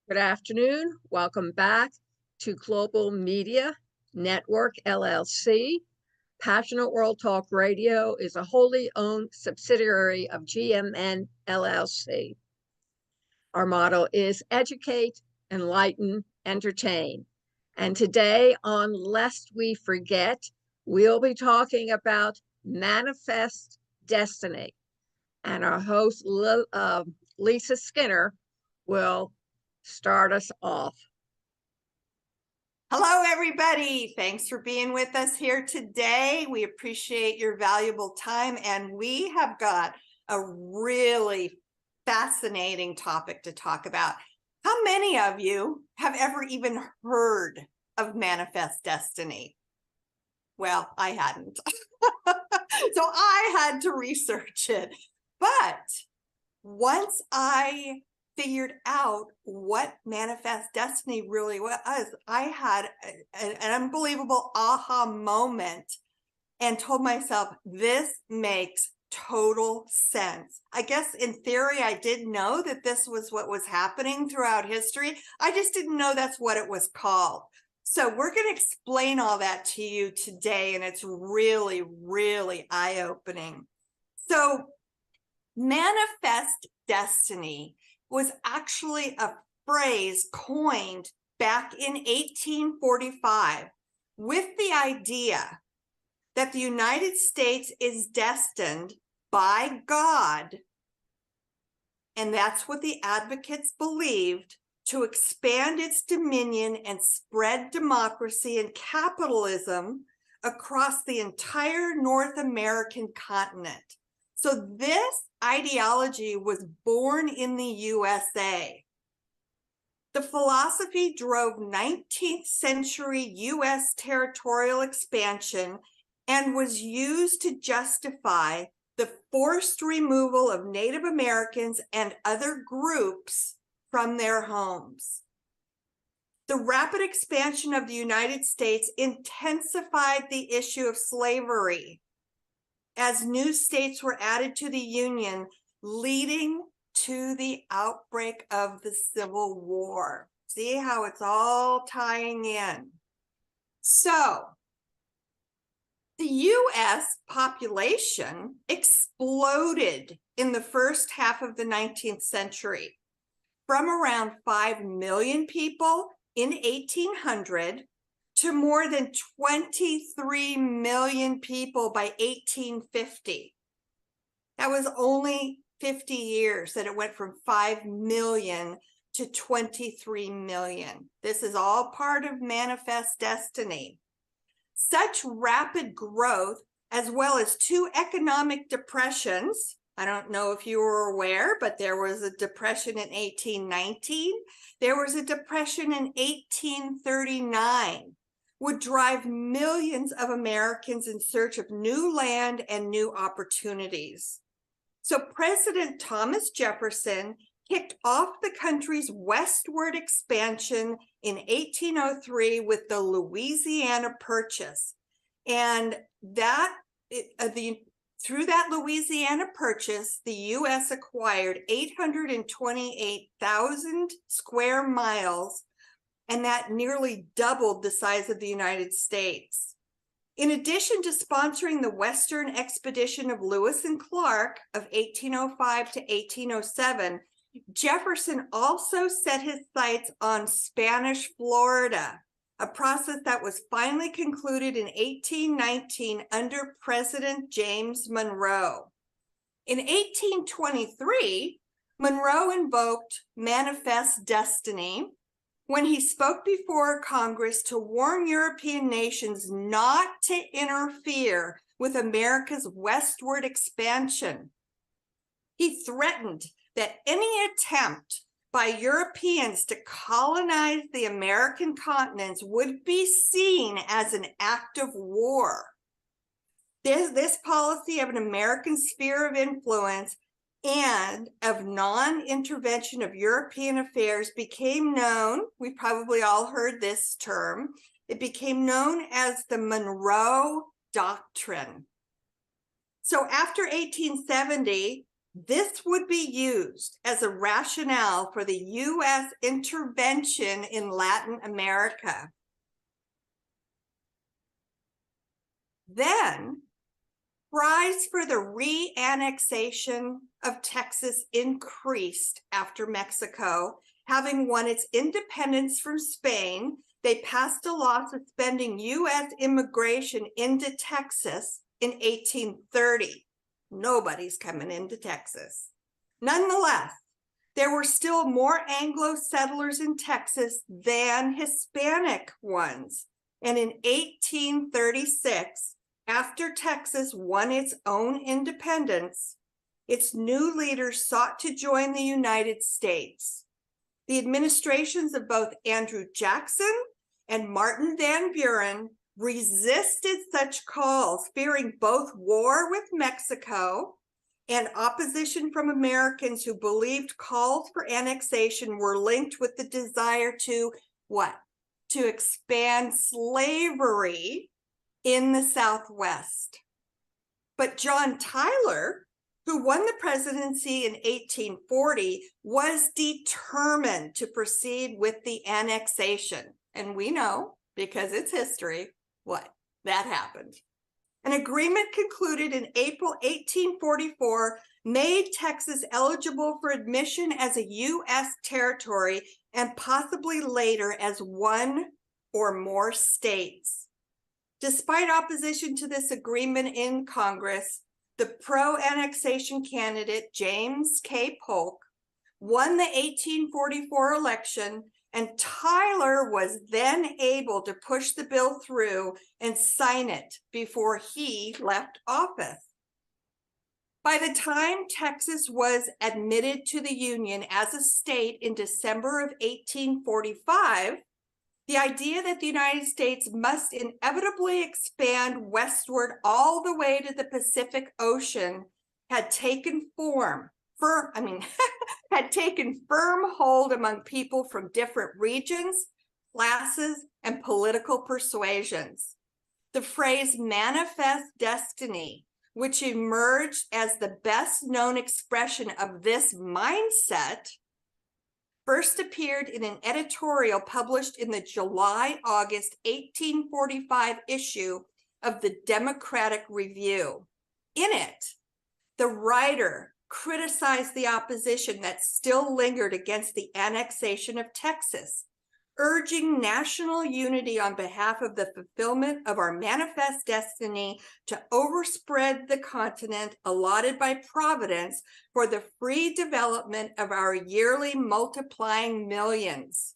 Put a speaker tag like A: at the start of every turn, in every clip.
A: Good afternoon. Welcome back to Global Media Network LLC. Passionate World Talk Radio is a wholly owned subsidiary of GMN LLC. Our motto is educate, enlighten, entertain. And today on Lest We Forget, we'll be talking about manifest destiny. And our host, Lisa Skinner, will start us off.
B: Hello, everybody. Thanks for being with us here today. We appreciate your valuable time, and we have got a really fascinating topic to talk about. How many of you have ever even heard of manifest destiny? Well, I hadn't. So I had to research it. But once I figured out what manifest destiny really was, I had an unbelievable aha moment and told myself, this makes total sense. I guess in theory, I did know that this was what was happening throughout history. I just didn't know that's what it was called. So we're going to explain all that to you today, and it's really, really eye-opening. So manifest destiny was actually a phrase coined back in 1845 with the idea that the United States is destined by God, and that's what the advocates believed, to expand its dominion and spread democracy and capitalism across the entire North American continent. So this ideology was born in the USA. The philosophy drove 19th century US territorial expansion and was used to justify the forced removal of Native Americans and other groups from their homes. The rapid expansion of the United States intensified the issue of slavery as new states were added to the Union, leading to the outbreak of the Civil War. See how it's all tying in. So, the US population exploded in the first half of the 19th century, from around 5 million people in 1800 to more than 23 million people by 1850. That was only 50 years that it went from 5 million to 23 million. This is all part of manifest destiny. Such rapid growth, as well as two economic depressions, I don't know if you were aware, but there was a depression in 1819. There was a depression in 1839, would drive millions of Americans in search of new land and new opportunities. So President Thomas Jefferson kicked off the country's westward expansion in 1803 with the Louisiana Purchase. And through that Louisiana Purchase, the U.S. acquired 828,000 square miles, and that nearly doubled the size of the United States. In addition to sponsoring the Western Expedition of Lewis and Clark of 1805 to 1807, Jefferson also set his sights on Spanish Florida, a process that was finally concluded in 1819 under President James Monroe. In 1823, Monroe invoked manifest destiny when he spoke before Congress to warn European nations not to interfere with America's westward expansion. He threatened that any attempt by Europeans to colonize the American continents would be seen as an act of war. This policy of an American sphere of influence and of non-intervention of European affairs became known, we've probably all heard this term, it became known as the Monroe Doctrine. So after 1870, This would be used as a rationale for the U.S. intervention in Latin America. Then, cries for the re-annexation of Texas increased after Mexico, having won its independence from Spain. They passed a law suspending U.S. immigration into Texas in 1830. Nobody's coming into Texas. Nonetheless, there were still more Anglo settlers in Texas than Hispanic ones. And in 1836, after Texas won its own independence, its new leaders sought to join the United States. The administrations of both Andrew Jackson and Martin Van Buren resisted such calls, fearing both war with Mexico and opposition from Americans who believed calls for annexation were linked with the desire to what? To expand slavery in the Southwest. But John Tyler, who won the presidency in 1840, was determined to proceed with the annexation. And we know, because it's history, what? That happened. An agreement concluded in April 1844 made Texas eligible for admission as a U.S. territory and possibly later as one or more states. Despite opposition to this agreement in Congress, the pro-annexation candidate James K. Polk won the 1844 election, and Tyler was then able to push the bill through and sign it before he left office. By the time Texas was admitted to the Union as a state in December of 1845, the idea that the United States must inevitably expand westward all the way to the Pacific Ocean had taken had taken firm hold among people from different regions, classes, and political persuasions. The phrase manifest destiny, which emerged as the best known expression of this mindset, first appeared in an editorial published in the July-August 1845 issue of the Democratic Review. In it, the writer criticized the opposition that still lingered against the annexation of Texas, urging national unity on behalf of the fulfillment of our manifest destiny to overspread the continent allotted by Providence for the free development of our yearly multiplying millions.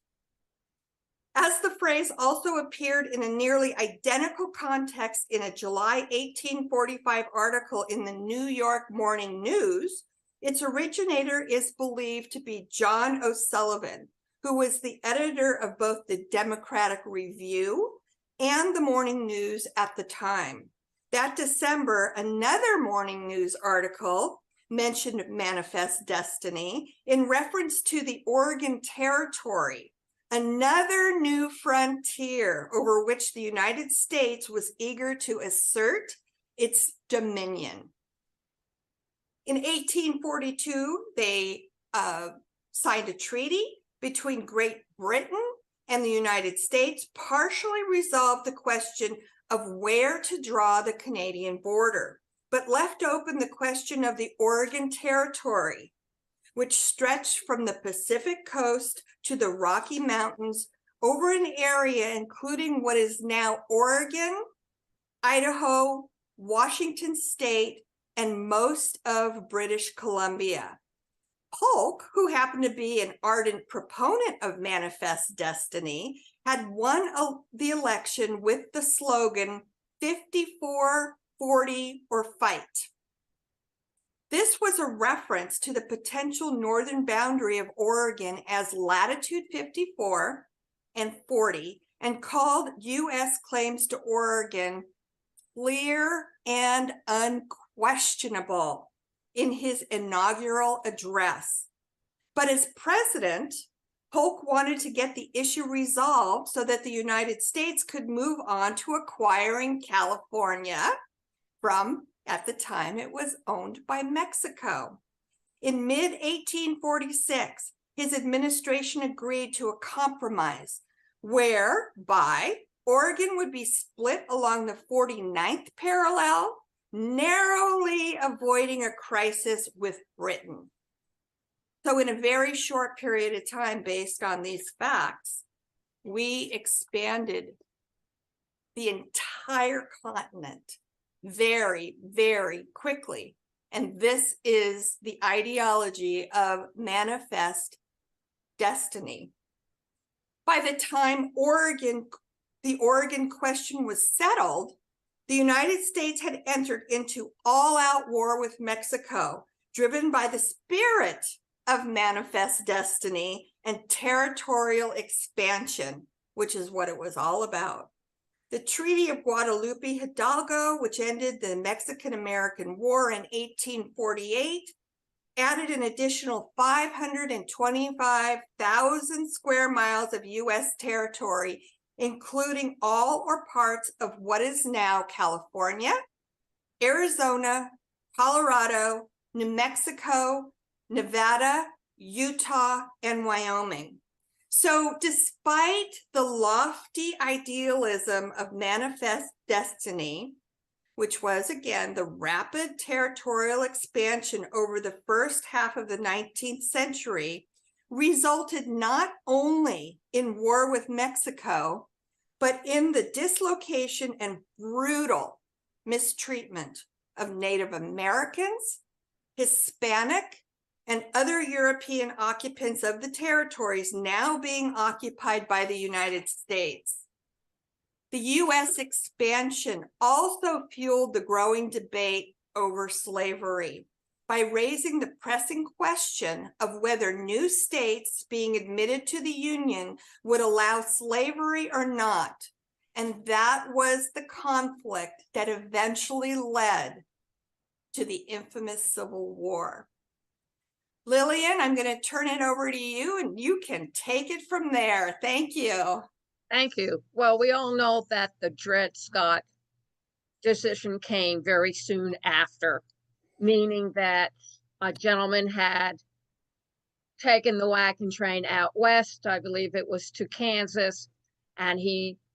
B: As the phrase also appeared in a nearly identical context in a July 1845 article in the New York Morning News, its originator is believed to be John O'Sullivan, who was the editor of both the Democratic Review and the Morning News at the time. That December, another Morning News article mentioned manifest destiny in reference to the Oregon Territory, another new frontier over which the United States was eager to assert its dominion. In 1842, they signed a treaty between Great Britain and the United States, partially resolved the question of where to draw the Canadian border, but left open the question of the Oregon Territory, which stretched from the Pacific coast to the Rocky Mountains over an area including what is now Oregon, Idaho, Washington State, and most of British Columbia. Polk, who happened to be an ardent proponent of manifest destiny, had won the election with the slogan 54, 40, or fight. This was a reference to the potential northern boundary of Oregon as latitude 54 and 40, and called U.S. claims to Oregon clear and unquestionable in his inaugural address. But as president, Polk wanted to get the issue resolved so that the United States could move on to acquiring California from, at the time, it was owned by Mexico. In mid-1846, his administration agreed to a compromise whereby Oregon would be split along the 49th parallel, narrowly avoiding a crisis with Britain. So in a very short period of time, based on these facts, we expanded the entire continent very, very quickly. And this is the ideology of manifest destiny. By the time the Oregon question was settled, the United States had entered into all-out war with Mexico, driven by the spirit of manifest destiny and territorial expansion, which is what it was all about. The Treaty of Guadalupe Hidalgo, which ended the Mexican-American War in 1848, added an additional 525,000 square miles of U.S. territory, including all or parts of what is now California, Arizona, Colorado, New Mexico, Nevada, Utah, and Wyoming. So despite the lofty idealism of manifest destiny, which was, again, the rapid territorial expansion over the first half of the 19th century, resulted not only in war with Mexico, but in the dislocation and brutal mistreatment of Native Americans, Hispanic, and other European occupants of the territories now being occupied by the United States. The U.S. expansion also fueled the growing debate over slavery by raising the pressing question of whether new states being admitted to the Union would allow slavery or not. And that was the conflict that eventually led to the infamous Civil War. Lillian, I'm going to turn it over to you and you can take it from there. Thank you.
A: Thank you. Well, we all know that the Dred Scott decision came very soon after, meaning that a gentleman had taken the wagon train out west. I believe it was to Kansas, and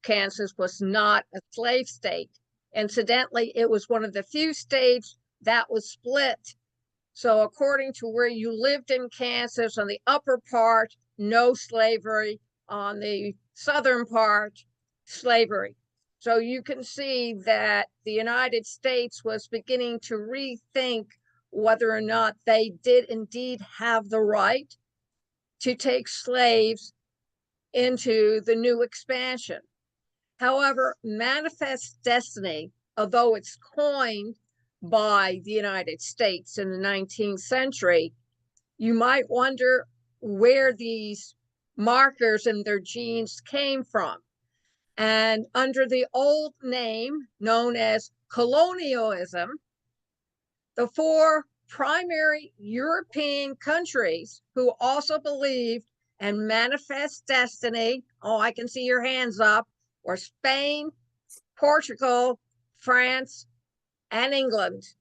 A: Kansas was not a slave state. Incidentally, it was one of the few states that was split. So according to where you lived in Kansas, on the upper part, no slavery. On the southern part, slavery. So you can see that the United States was beginning to rethink whether or not they did indeed have the right to take slaves into the new expansion. However, manifest destiny, although it's coined by the United States in the 19th century, you might wonder where these markers in their genes came from. And under the old name known as colonialism, the four primary European countries who also believed in manifest destiny, oh, I can see your hands up, were Spain, Portugal, France, and England.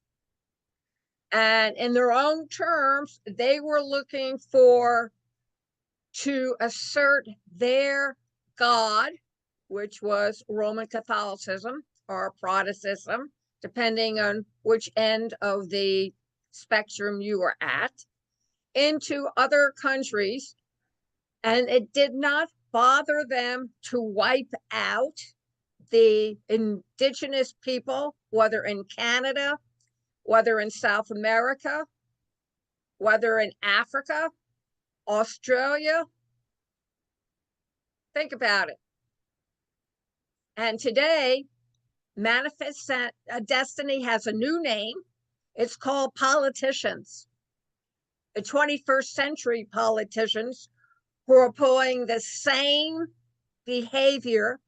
A: And in their own terms, they were looking to assert their God, which was Roman Catholicism or Protestantism, depending on which end of the spectrum you were at, into other countries. And it did not bother them to wipe out the indigenous people, whether in Canada, whether in South America, whether in Africa, Australia. Think about it. And today, manifest destiny has a new name. It's called politicians. The 21st century politicians who are pulling the same behavior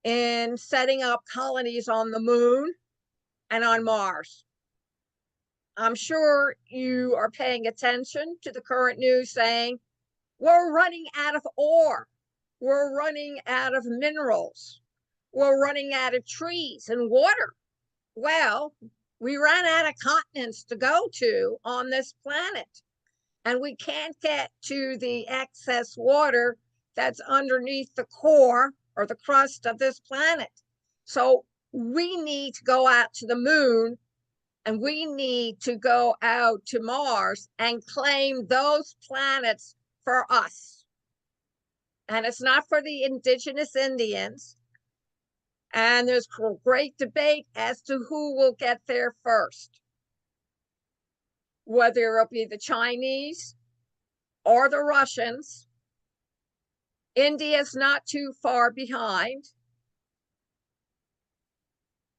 A: in setting up colonies on the moon and on Mars. I'm sure you are paying attention to the current news saying, we're running out of ore. We're running out of minerals. We're running out of trees and water. Well, We ran out of continents to go to on this planet, and we can't get to the excess water that's underneath the core or the crust of this planet. So we need to go out to the moon, and we need to go out to Mars and claim those planets for us. And it's not for the indigenous Indians. And there's great debate as to who will get there first, whether it'll be the Chinese or the Russians. India's not too far behind.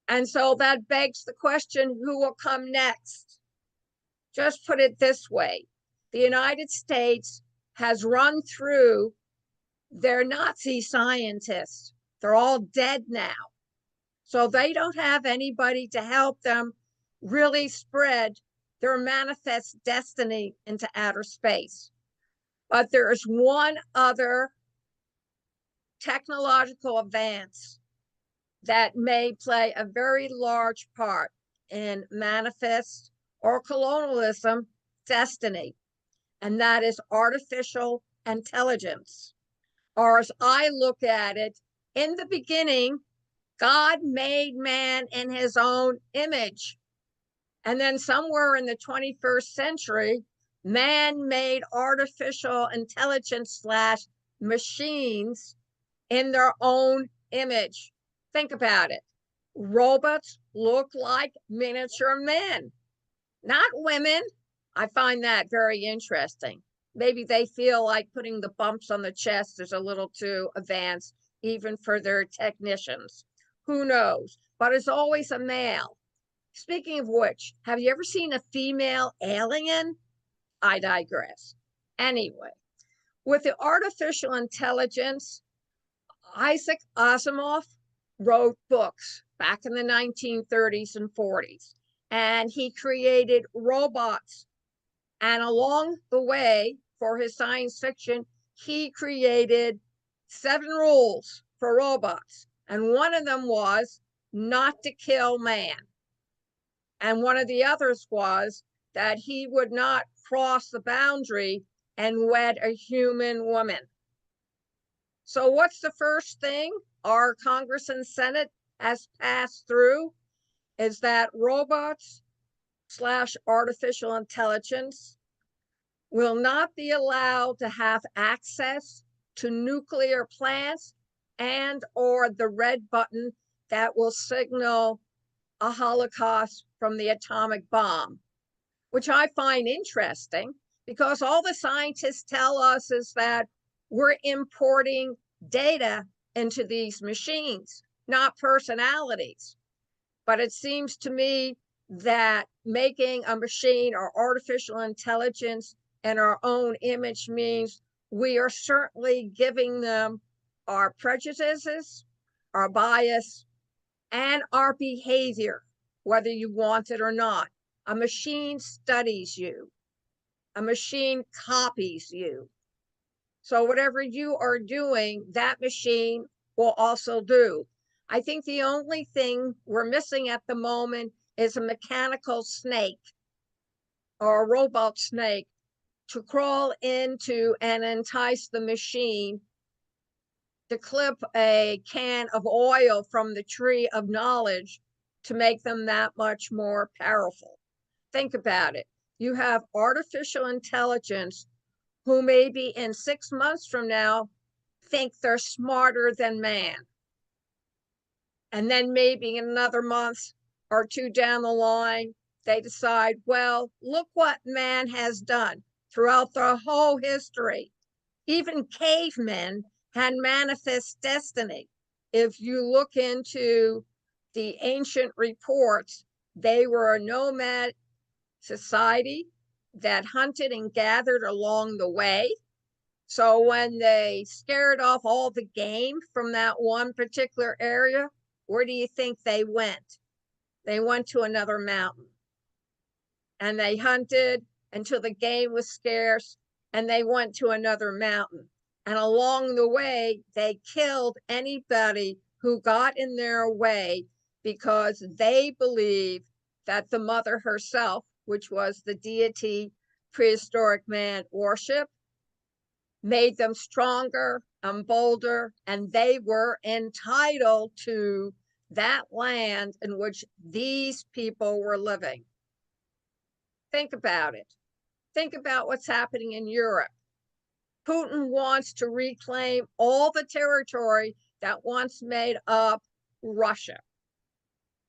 A: And so that begs the question, who will come next? Just put it this way. The United States has run through their Nazi scientists. They're all dead now. So they don't have anybody to help them really spread their manifest destiny into outer space. But there is one other technological advance that may play a very large part in manifest or colonialism destiny, and that is artificial intelligence. Or as I look at it, in the beginning, God made man in his own image. And then somewhere in the 21st century, man made artificial intelligence / machines in their own image. Think about it. Robots look like miniature men, not women. I find that very interesting. Maybe they feel like putting the bumps on the chest is a little too advanced, even for their technicians. Who knows? But it's always a male. Speaking of which, have you ever seen a female alien? I digress. Anyway, with the artificial intelligence, Isaac Asimov wrote books back in the 1930s and 40s, and he created robots. And along the way, for his science fiction, he created 7 rules for robots. And one of them was not to kill man. And one of the others was that he would not cross the boundary and wed a human woman. So what's the first thing our Congress and Senate has passed through is that robots / artificial intelligence will not be allowed to have access to nuclear plants and or the red button that will signal a holocaust from the atomic bomb, which I find interesting because all the scientists tell us is that we're importing data into these machines, not personalities. But it seems to me that making a machine or artificial intelligence in our own image means we are certainly giving them our prejudices, our bias, and our behavior, whether you want it or not. A machine studies you. A machine copies you. So whatever you are doing, that machine will also do. I think the only thing we're missing at the moment is a mechanical snake or a robot snake to crawl into and entice the machine to clip a can of oil from the tree of knowledge to make them that much more powerful. Think about it. You have artificial intelligence who maybe in 6 months from now think they're smarter than man. And then maybe in another month or 2 down the line, they decide, well, look what man has done throughout their whole history. Even cavemen had manifest destiny. If you look into the ancient reports, they were a nomad society that hunted and gathered along the way. So when they scared off all the game from that one particular area, where do you think they went? They went to another mountain. And they hunted until the game was scarce, and they went to another mountain. And along the way, they killed anybody who got in their way because they believed that the mother herself, which was the deity prehistoric man worship, made them stronger and bolder, and they were entitled to that land in which these people were living. Think about it. Think about what's happening in Europe. Putin wants to reclaim all the territory that once made up Russia.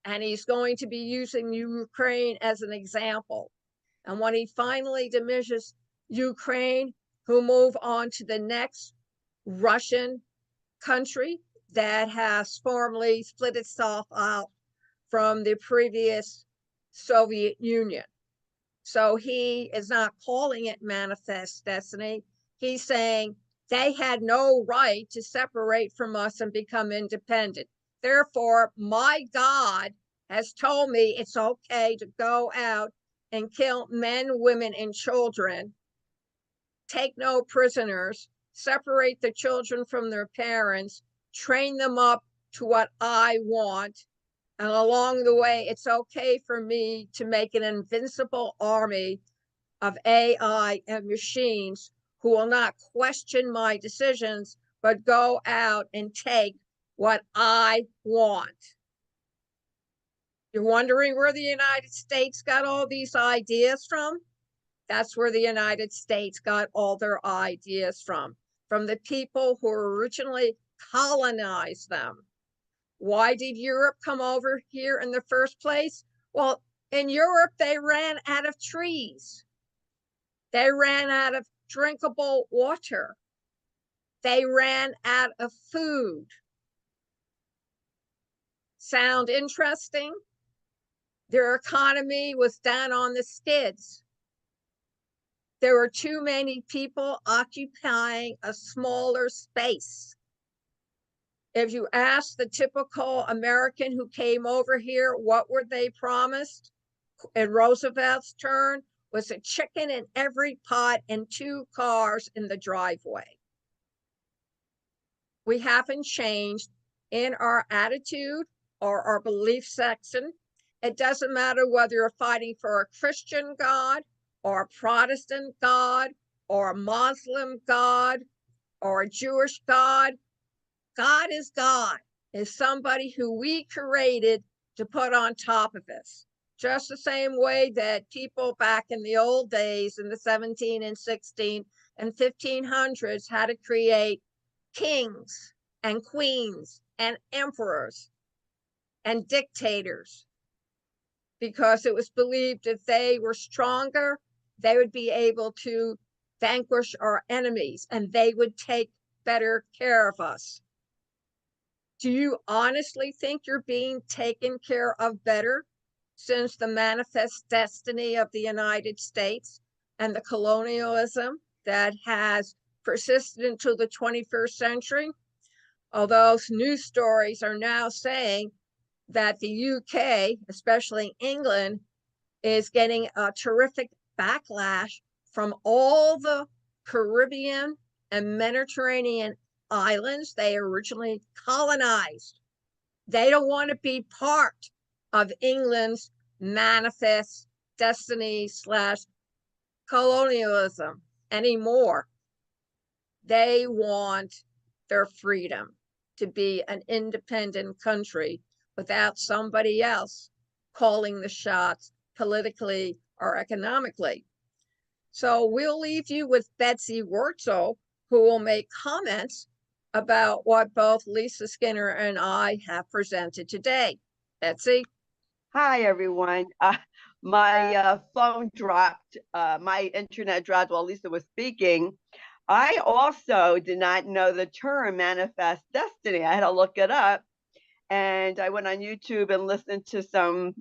A: And he's going to be using Ukraine as an example. And when he finally diminishes Ukraine, he'll move on to the next Russian country that has formally split itself out from the previous Soviet Union. So he is not calling it manifest destiny. He's saying they had no right to separate from us and become independent. Therefore, my God has told me it's okay to go out and kill men, women, and children, take no prisoners, separate the children from their parents, train them up to what I want. And along the way, it's okay for me to make an invincible army of AI and machines who will not question my decisions, but go out and take what I want. You're wondering where the United States got all these ideas from? That's where the United States got all their ideas from the people who originally colonized them. Why did Europe come over here in the first place? Well, in Europe, they ran out of trees. They ran out of drinkable water. They ran out of food. Sound interesting? Their economy was down on the skids. There were too many people occupying a smaller space. If you ask the typical American who came over here, what were they promised? In Roosevelt's turn, was a chicken in every pot and 2 cars in the driveway. We haven't changed in our attitude or our belief section. It doesn't matter whether you're fighting for a Christian God or a Protestant God or a Muslim God or a Jewish God. God is God, is somebody who we created to put on top of us. Just the same way that people back in the old days in the 17 and 16 and 1500s had to create kings and queens and emperors and dictators, because it was believed if they were stronger, they would be able to vanquish our enemies and they would take better care of us. Do you honestly think you're being taken care of better since the manifest destiny of the United States and the colonialism that has persisted until the 21st century? Although news stories are now saying that the UK, especially England, is getting a terrific backlash from all the Caribbean and Mediterranean islands they originally colonized. They don't want to be part of England's manifest destiny / colonialism anymore. They want their freedom to be an independent country without somebody else calling the shots politically or economically. So we'll leave you with Betsy Wurzel, who will make comments about what both Lisa Skinner and I have presented today. Betsy?
C: Hi, everyone. My phone dropped. My internet dropped while Lisa was speaking. I also did not know the term manifest destiny. I had to look it up. And I went on YouTube and listened to some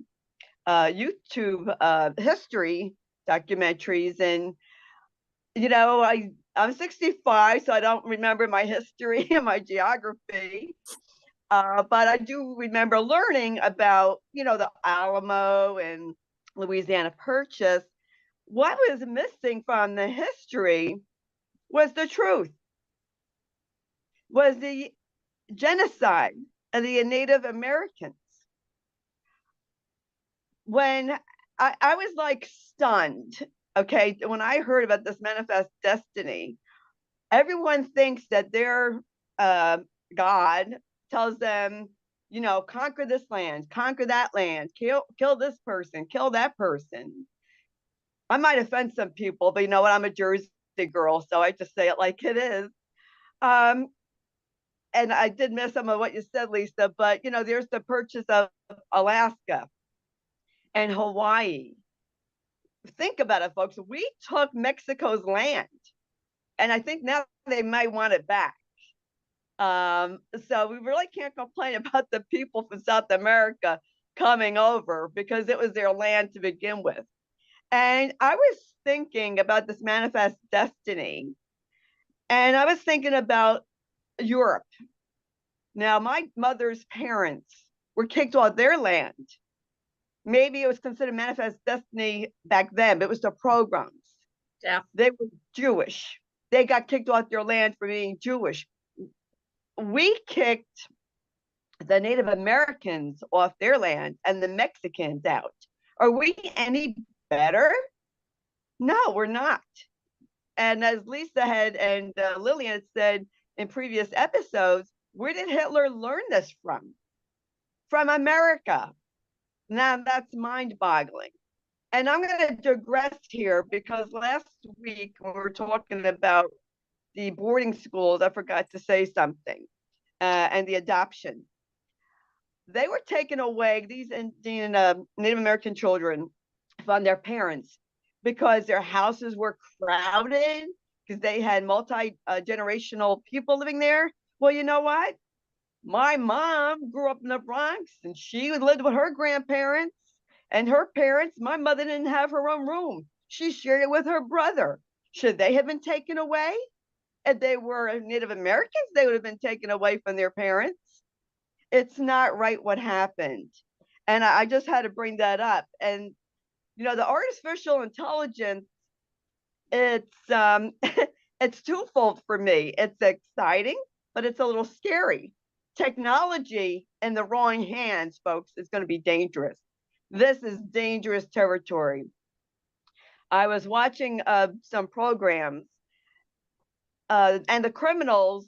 C: YouTube history documentaries. And, I'm 65, so I don't remember my history and my geography. But I do remember learning about, the Alamo and Louisiana Purchase. What was missing from the history was the truth, was the genocide of the Native Americans. when I was like stunned, okay, when I heard about this manifest destiny, everyone thinks that their God tells them, conquer this land, conquer that land, kill this person, kill that person. I might offend some people, but you know what? I'm a Jersey girl, so I just say it like it is. Um, and I did miss some of what you said, Lisa, but there's the purchase of Alaska and Hawaii. Think about it, folks. We took Mexico's land, and I think now they might want it back. So we really can't complain about the people from South America coming over because it was their land to begin with. And I was thinking about this manifest destiny, and I was thinking about Europe. Now, my mother's parents were kicked off their land. Maybe it was considered manifest destiny back then, but it was the programs.
A: Yeah.
C: They were Jewish. They got kicked off their land for being Jewish. We kicked the Native Americans off their land and the Mexicans out. Are we any better? No, we're not. And as Lisa had and Lillian had said in previous episodes, where did Hitler learn this from? From America. Now that's mind-boggling. And I'm going to digress here because last week when we were talking about the boarding schools, I forgot to say something, and the adoption. They were taken away, these Indian Native American children, from their parents because their houses were crowded, because they had multi-generational people living there. Well, you know what? My mom grew up in the Bronx, and she lived with her grandparents and her parents. My mother didn't have her own room. She shared it with her brother. Should they have been taken away? If they were Native Americans, they would have been taken away from their parents. It's not right what happened. And I just had to bring that up. And, the artificial intelligence, it's it's twofold for me. It's exciting, but it's a little scary. Technology in the wrong hands, folks, is going to be dangerous. This is dangerous territory. I was watching some programs, and the criminals,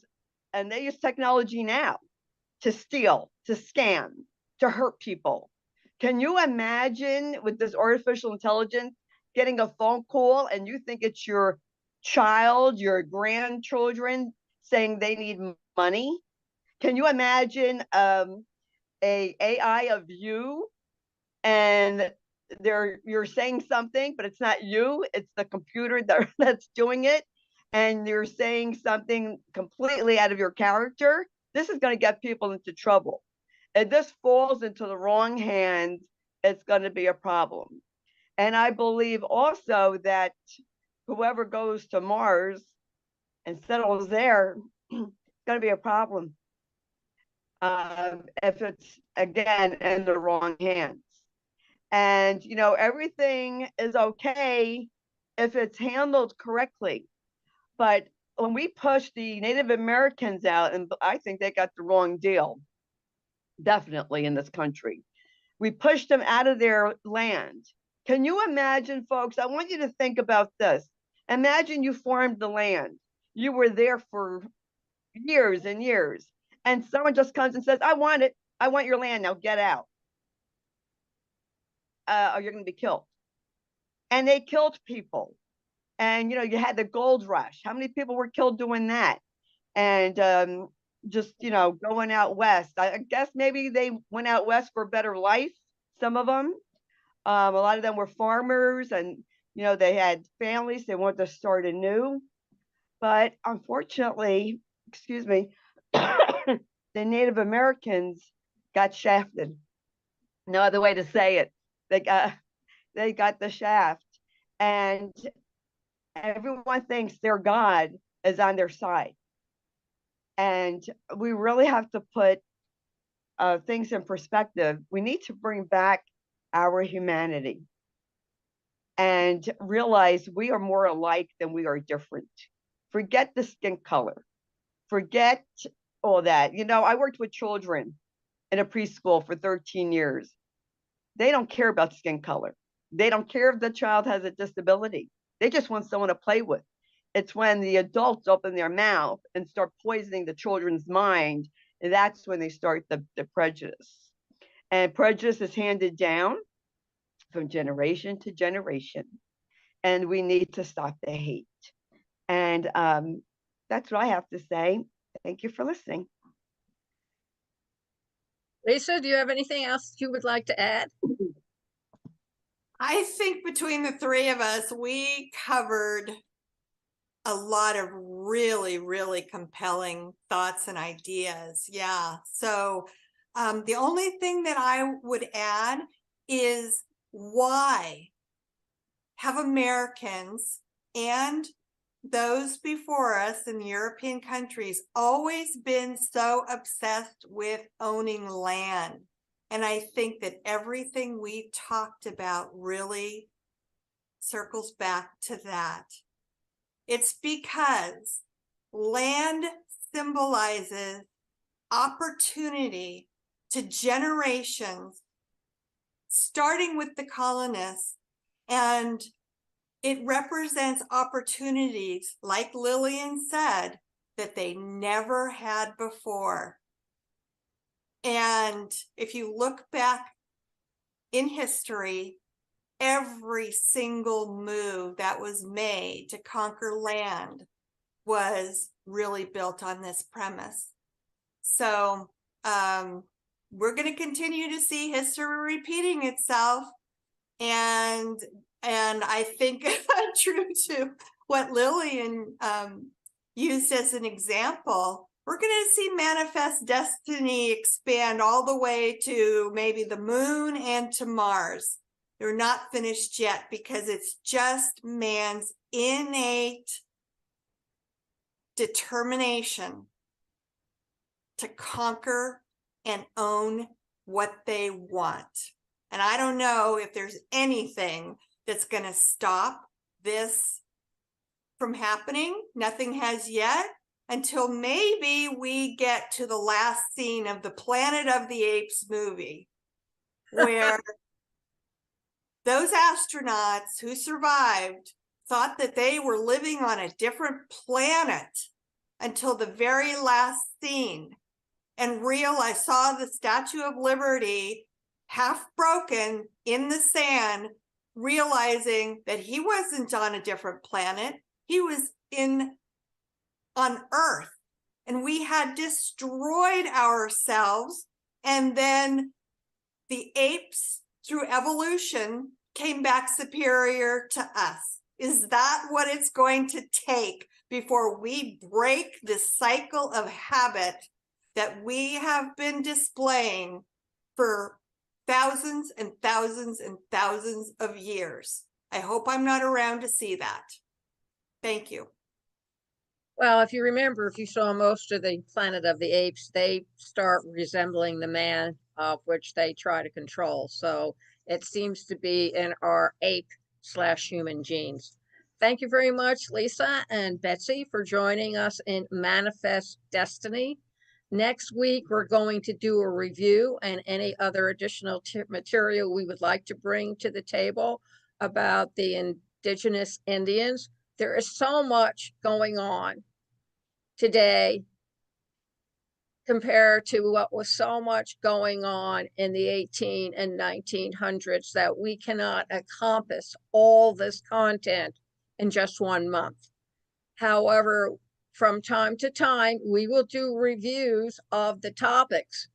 C: and they use technology now to steal, to scam, to hurt people. Can you imagine with this artificial intelligence getting a phone call and you think it's your child, your grandchildren saying they need money? Can you imagine a AI of you, and you're saying something, but it's not you, it's the computer that's doing it, and you're saying something completely out of your character? This is going to get people into trouble. If this falls into the wrong hands, it's going to be a problem. And I believe also that whoever goes to Mars and settles there, it's going to be a problem if it's, again, in the wrong hands. And, everything is okay if it's handled correctly. But when we push the Native Americans out, and I think they got the wrong deal, definitely in this country, we pushed them out of their land. Can you imagine, folks? I want you to think about this. Imagine you farmed the land. You were there for years and years, and someone just comes and says, I want it. I want your land. Now get out. Or you're going to be killed. And they killed people. And, you had the gold rush. How many people were killed doing that? And just, going out west. I guess maybe they went out west for a better life, some of them. A lot of them were farmers, and, they had families. They wanted to start anew. But unfortunately, excuse me, the Native Americans got shafted. No other way to say it. They got the shaft. And everyone thinks their God is on their side. And we really have to put things in perspective. We need to bring back our humanity and realize we are more alike than we are different. Forget the skin color. Forget all that. I worked with children in a preschool for 13 years. They don't care about skin color. They don't care if the child has a disability. They just want someone to play with. It's when the adults open their mouth and start poisoning the children's mind, that's when they start the prejudice. And prejudice is handed down from generation to generation. And we need to stop the hate. And that's what I have to say. Thank you for listening.
A: Lisa, do you have anything else you would like to add?
B: I think between the three of us, we covered a lot of really, really compelling thoughts and ideas. Yeah. So the only thing that I would add is, why have Americans and those before us in European countries always been so obsessed with owning land? And I think that everything we talked about really circles back to that. It's because land symbolizes opportunity to generations, starting with the colonists, and it represents opportunities, like Lillian said, that they never had before. And if you look back in history, every single move that was made to conquer land was really built on this premise. So we're going to continue to see history repeating itself. And I think true to what Lillian used as an example, we're going to see manifest destiny expand all the way to maybe the moon and to Mars. They're not finished yet, because it's just man's innate determination to conquer and own what they want. And I don't know if there's anything that's going to stop this from happening. Nothing has yet, until maybe we get to the last scene of the Planet of the Apes movie, where those astronauts who survived thought that they were living on a different planet until the very last scene, and saw the Statue of Liberty half broken in the sand, realizing that he wasn't on a different planet. He was on Earth, and we had destroyed ourselves. And then the apes, through evolution, came back superior to us. Is that what it's going to take before we break the cycle of habit that we have been displaying for thousands and thousands and thousands of years? I hope I'm not around to see that. Thank you.
A: Well, if you remember, if you saw most of the Planet of the Apes, they start resembling the man, of which they try to control. So it seems to be in our ape/human genes. Thank you very much, Lisa and Betsy, for joining us in Manifest Destiny. Next week, we're going to do a review and any other additional material we would like to bring to the table about the indigenous Indians. There is so much going on today compared to what was so much going on in the 18 and 1900s that we cannot encompass all this content in just 1 month. However, from time to time, we will do reviews of the topics.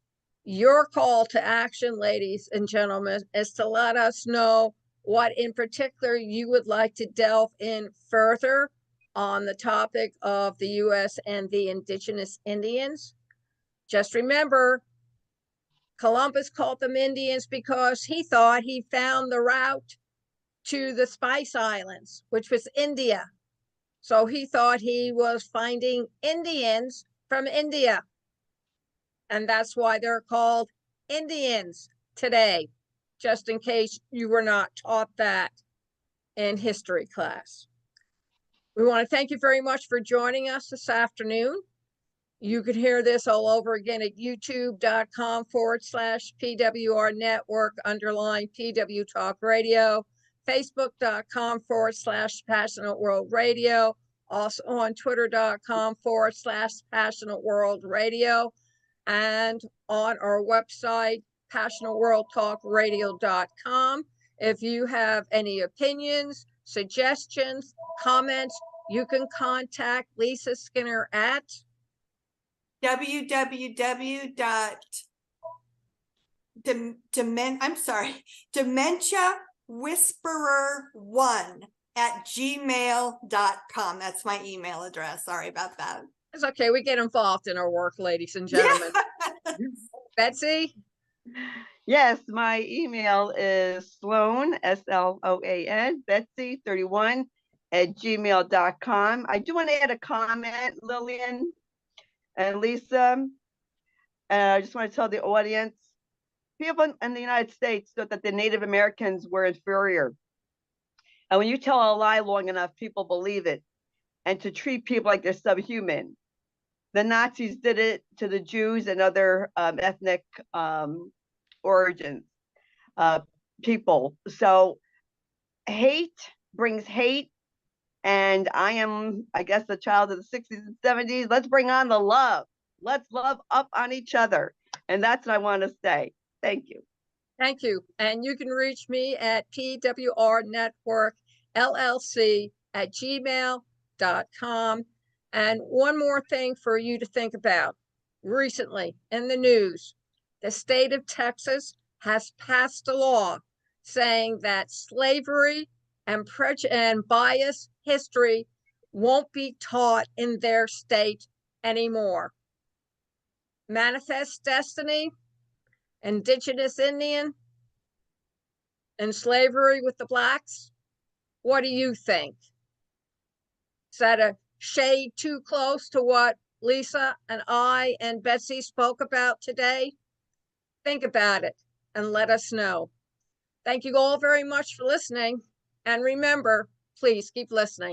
A: Your call to action, ladies and gentlemen, is to let us know what in particular you would like to delve in further on the topic of the U.S. and the indigenous Indians. Just remember, Columbus called them Indians because he thought he found the route to the Spice Islands, which was India. So he thought he was finding Indians from India. And that's why they're called Indians today, just in case you were not taught that in history class. We want to thank you very much for joining us this afternoon. You can hear this all over again at youtube.com/PWR Network _PW Talk Radio, Facebook.com/Passionate World Radio, also on Twitter.com/Passionate World Radio, and on our website, PassionateWorldTalkRadio.com. If you have any opinions, suggestions, comments, you can contact Lisa Skinner at
B: dementiawhisperer1@gmail.com. That's my email address. Sorry about that.
A: It's okay. We get involved in our work, ladies and gentlemen. Betsy?
C: Yes, my email is Sloan, SLOAN, Betsy31@gmail.com. I do want to add a comment, Lillian and Lisa. I just want to tell the audience, people in the United States thought that the Native Americans were inferior. And when you tell a lie long enough, people believe it. And to treat people like they're subhuman. The Nazis did it to the Jews and other ethnic origins people. So hate brings hate. And I guess, the child of the 60s and 70s. Let's bring on the love. Let's love up on each other. And that's what I want to say. Thank you.
A: Thank you. And you can reach me at pwrnetworkllc@gmail.com. And one more thing for you to think about. Recently in the news, the state of Texas has passed a law saying that slavery and bias history won't be taught in their state anymore. Manifest Destiny, Indigenous Indian, and slavery with the blacks. What do you think? Is that a shade too close to what Lisa and I and Betsy spoke about today? Think about it and let us know. Thank you all very much for listening. And remember, please keep listening.